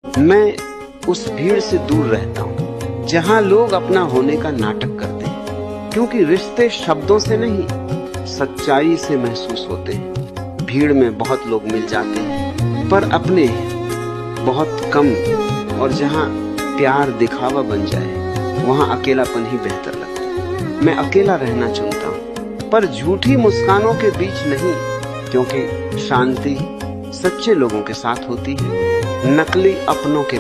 मैं उस भीड़ से दूर रहता हूँ जहाँ लोग अपना होने का नाटक करते हैं, क्योंकि रिश्ते शब्दों से नहीं सच्चाई से महसूस होते हैं। भीड़ में बहुत लोग मिल जाते हैं पर अपने बहुत कम, और जहाँ प्यार दिखावा बन जाए वहाँ अकेलापन ही बेहतर लगता है। मैं अकेला रहना चुनता हूँ, पर झूठी मुस्कानों के बीच नहीं, क्योंकि शांति सच्चे लोगों के साथ होती है, नकली अपनों के